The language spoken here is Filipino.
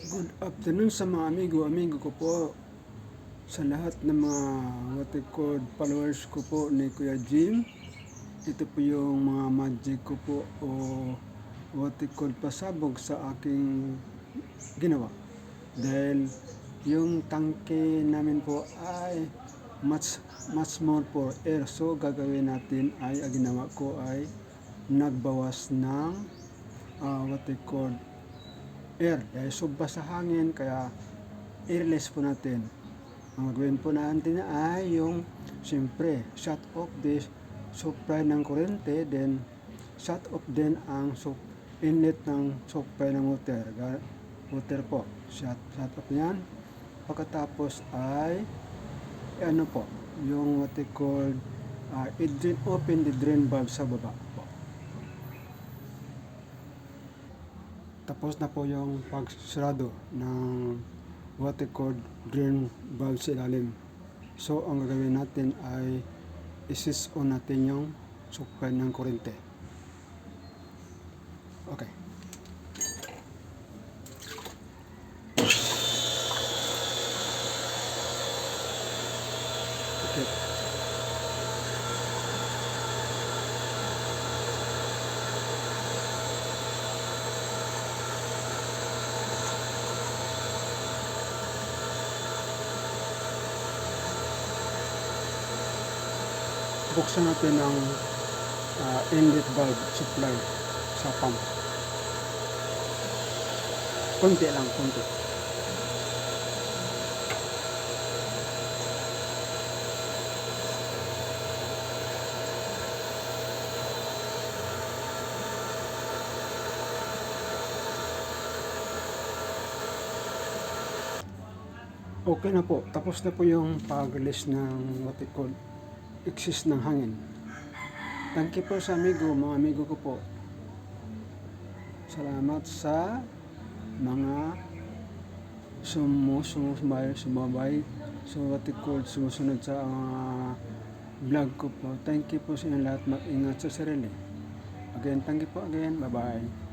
Good afternoon sa mga amigo ko po, sa lahat ng mga watikod followers ko po ni Kuya Jim. Ito po yung mga magic ko po o watikod pasabog sa aking ginawa. Dahil yung tangke namin po ay much more for air. So gagawin natin ay, ang ginawa ko ay nagbawas ng watikod air dahil sobra sa hangin, kaya airless po natin. Ang gagawin po natin ay yung siyempre shut off this supply ng kuryente, then shut off din ang inlet ng supply ng water po, shut off yan. Pagkatapos ay ano po yung what they call open the drain valve sa baba po. Tapos na po yung pagsarado ng water cord drain valve sa ilalim. So ang gagawin natin ay i-switch on natin yung supply ng kuryente. Okay. Okay. Buksan natin ang inlet valve supply sa pump. Konti lang, konti. Okay na po. Tapos na po yung pag-release ng what we call excess ng hangin. Thank you po sa mga amigo ko po. Salamat sa mga sumabay sa what we call sumusunod sa vlog ko po. Thank you po sa inyo lahat. Mag-ingat sa sarili. Again, thank you po again. Bye-bye.